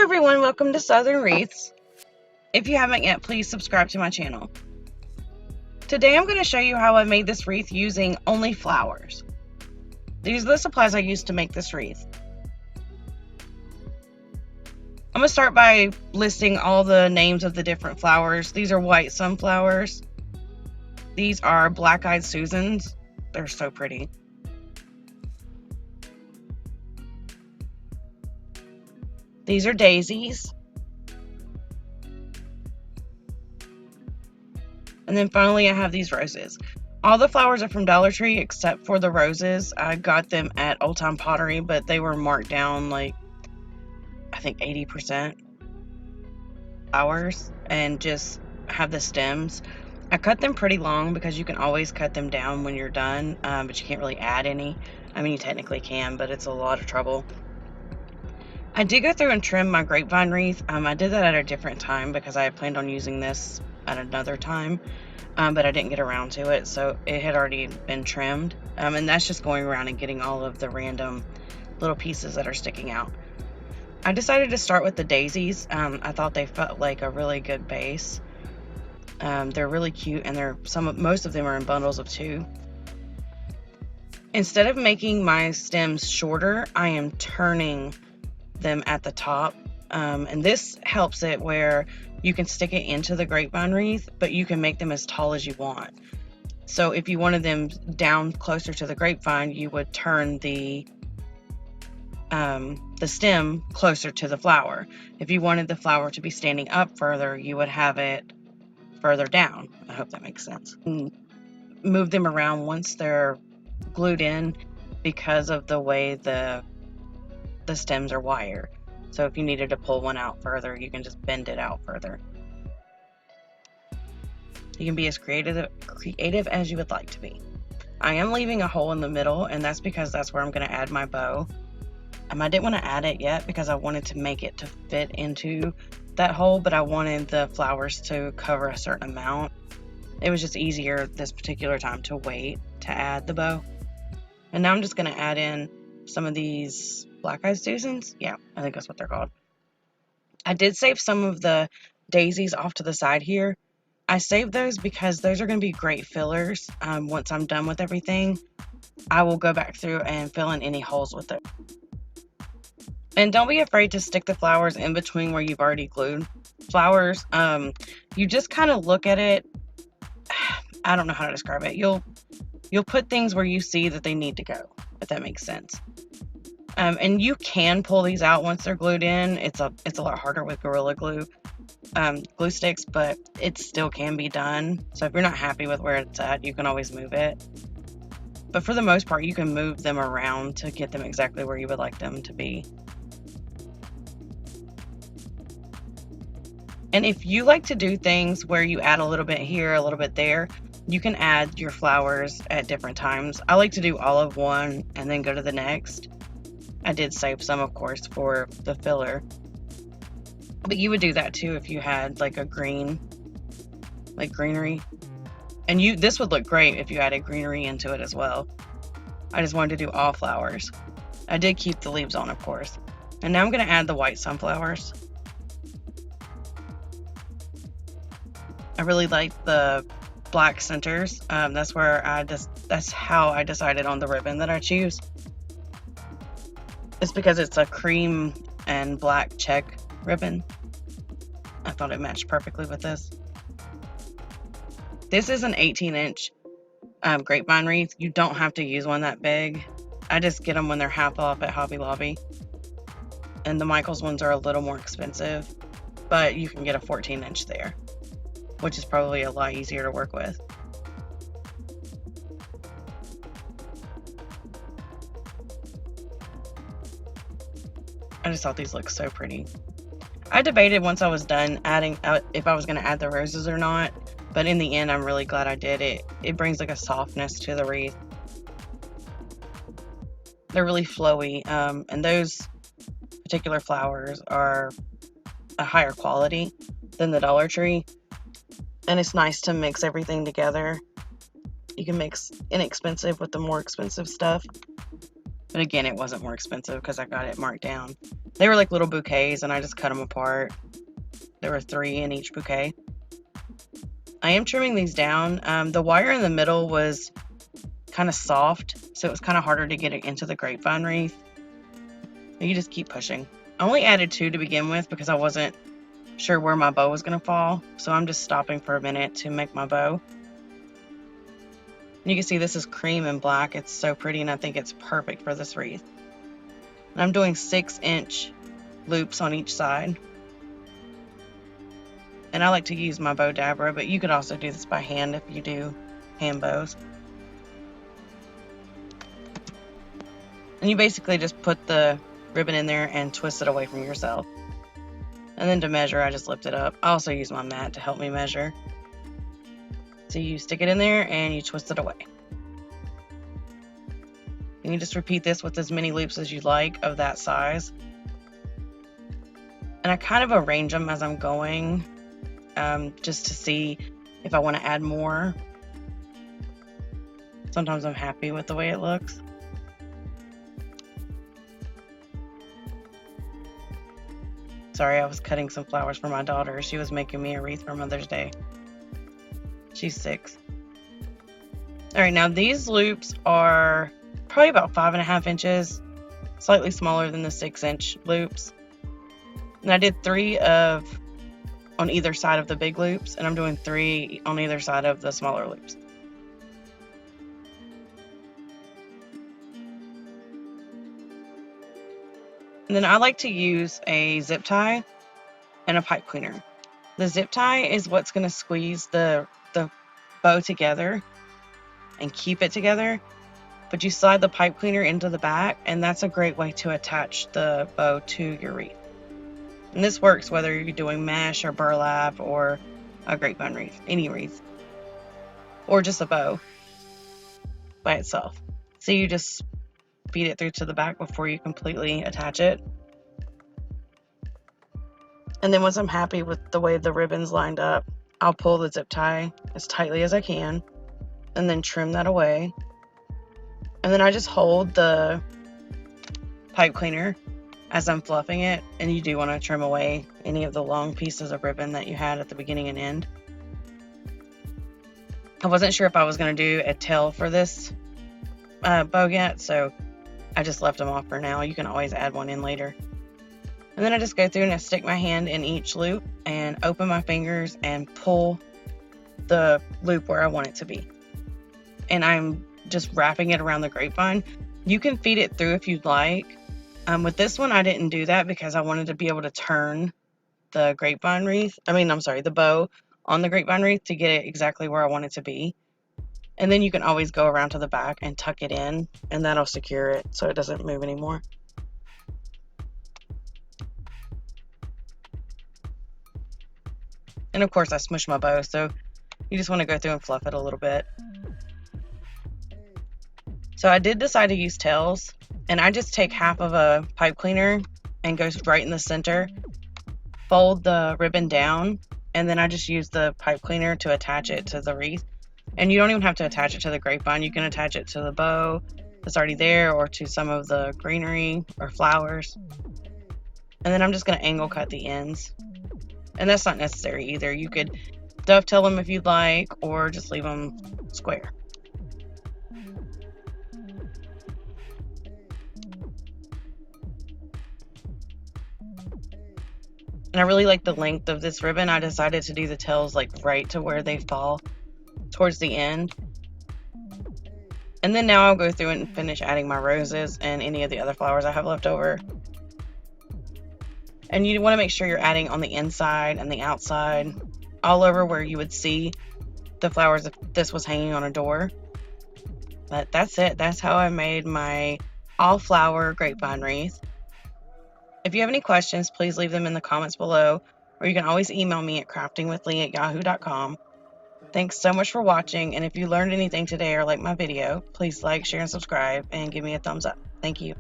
everyone, welcome to Southern Wreaths. If you haven't yet, please subscribe to my channel. Today I'm going to show you how I made this wreath using only flowers. These are the supplies I used to make this wreath. I'm going to start by listing all the names of the different flowers. These are white sunflowers. These are black-eyed Susans. They're so pretty. These are daisies. And then finally I have these roses. All the flowers are from Dollar Tree except for the roses. I got them at Old Time Pottery, but they were marked down like, I think 80% flowers, and just have the stems. I cut them pretty long because you can always cut them down when you're done, but you can't really add any. I mean, you technically can, but it's a lot of trouble. I did go through and trim my grapevine wreath. I did that at a different time because I had planned on using this at another time, but I didn't get around to it, so it had already been trimmed, and that's just going around and getting all of the random little pieces that are sticking out. I decided to start with the daisies. I thought they felt like a really good base. They're really cute, and most of them are in bundles of 2. Instead of making my stems shorter, I am turning them at the top, and this helps it where you can stick it into the grapevine wreath, but you can make them as tall as you want. So if you wanted them down closer to the grapevine, you would turn the stem closer to the flower. If you wanted the flower to be standing up further, you would have it further down. I hope that makes sense. Move them around once they're glued in because of the way the stems are wired. So if you needed to pull one out further, you can just bend it out further. You can be as creative as you would like to be. I am leaving a hole in the middle, and that's because that's where I'm going to add my bow. I didn't want to add it yet because I wanted to make it to fit into that hole, but I wanted the flowers to cover a certain amount. It was just easier this particular time to wait to add the bow. And now I'm just going to add in some of these black-eyed Susans. Yeah, I think that's what they're called. I did save some of the daisies off to the side here. I saved those because those are going to be great fillers. Once I'm done with everything, I will go back through and fill in any holes with it. And don't be afraid to stick the flowers in between where you've already glued flowers. You just kind of look at it. I don't know how to describe it. You'll put things where you see that they need to go, if that makes sense. And you can pull these out once they're glued in. It's a lot harder with Gorilla Glue glue sticks, but it still can be done. So if you're not happy with where it's at, you can always move it. But for the most part, you can move them around to get them exactly where you would like them to be. And if you like to do things where you add a little bit here, a little bit there, you can add your flowers at different times. I like to do all of one and then go to the next. I did save some, of course, for the filler. But you would do that too if you had like a green, like greenery. And this would look great if you added greenery into it as well. I just wanted to do all flowers. I did keep the leaves on, of course. And now I'm going to add the white sunflowers. I really like the black centers. That's how I decided on the ribbon that I choose. It's because it's a cream and black check ribbon. I thought it matched perfectly with this. This is an 18-inch grapevine wreath. You don't have to use one that big. I just get them when they're half off at Hobby Lobby. And the Michaels ones are a little more expensive, but you can get a 14-inch there, which is probably a lot easier to work with. I just thought these looked so pretty. I debated once I was done adding if I was going to add the roses or not, but in the end I'm really glad I did it. It brings like a softness to the wreath. They're really flowy, and those particular flowers are a higher quality than the Dollar Tree. And it's nice to mix everything together. You can mix inexpensive with the more expensive stuff. But again, it wasn't more expensive because I got it marked down. They were like little bouquets, and I just cut them apart. There were 3 in each bouquet. I am trimming these down. The wire in the middle was kind of soft, so it was kind of harder to get it into the grapevine wreath. And you just keep pushing. I only added 2 to begin with because I wasn't sure where my bow was going to fall, so I'm just stopping for a minute to make my bow. And you can see this is cream and black. It's so pretty, and I think it's perfect for this wreath. And I'm doing 6-inch loops on each side. And I like to use my bow dabber, but you could also do this by hand if you do hand bows. And you basically just put the ribbon in there and twist it away from yourself. And then to measure, I just lift it up. I also use my mat to help me measure. So you stick it in there and you twist it away. And you just repeat this with as many loops as you like of that size. And I kind of arrange them as I'm going, just to see if I want to add more. Sometimes I'm happy with the way it looks. Sorry, I was cutting some flowers for my daughter. She was making me a wreath for Mother's Day. She's 6. All right, now these loops are probably about 5.5 inches, slightly smaller than the 6-inch loops. And I did 3 on either side of the big loops, and I'm doing 3 on either side of the smaller loops. And then I like to use a zip tie and a pipe cleaner. The zip tie is what's going to squeeze the bow together and keep it together, but you slide the pipe cleaner into the back, and that's a great way to attach the bow to your wreath. And this works whether you're doing mesh or burlap or a grapevine wreath, any wreath, or just a bow by itself. So you just feed it through to the back before you completely attach it. And then once I'm happy with the way the ribbon's lined up, I'll pull the zip tie as tightly as I can and then trim that away. And then I just hold the pipe cleaner as I'm fluffing it, and you do want to trim away any of the long pieces of ribbon that you had at the beginning and end. I wasn't sure if I was going to do a tail for this bow yet, so I just left them off for now. You can always add one in later. And then I just go through and I stick my hand in each loop and open my fingers and pull the loop where I want it to be. And I'm just wrapping it around the grapevine. You can feed it through if you'd like. With this one, I didn't do that because I wanted to be able to turn the grapevine wreath. The bow on the grapevine wreath to get it exactly where I want it to be. And then you can always go around to the back and tuck it in, and that'll secure it so it doesn't move anymore. And of course I smushed my bow, so you just want to go through and fluff it a little bit. So I did decide to use tails, and I just take half of a pipe cleaner and go right in the center, fold the ribbon down, and then I just use the pipe cleaner to attach it to the wreath. And you don't even have to attach it to the grapevine. You can attach it to the bow that's already there or to some of the greenery or flowers. And then I'm just going to angle cut the ends. And that's not necessary either. You could dovetail them if you'd like, or just leave them square. And I really like the length of this ribbon. I decided to do the tails like right to where they fall towards the end. And then now I'll go through and finish adding my roses and any of the other flowers I have left over. And you want to make sure you're adding on the inside and the outside, all over where you would see the flowers if this was hanging on a door. But that's it. That's how I made my all flower grapevine wreath. If you have any questions, please leave them in the comments below, or you can always email me at craftingwithlee@yahoo.com. Thanks so much for watching, and if you learned anything today or liked my video, please like, share, and subscribe, and give me a thumbs up. Thank you.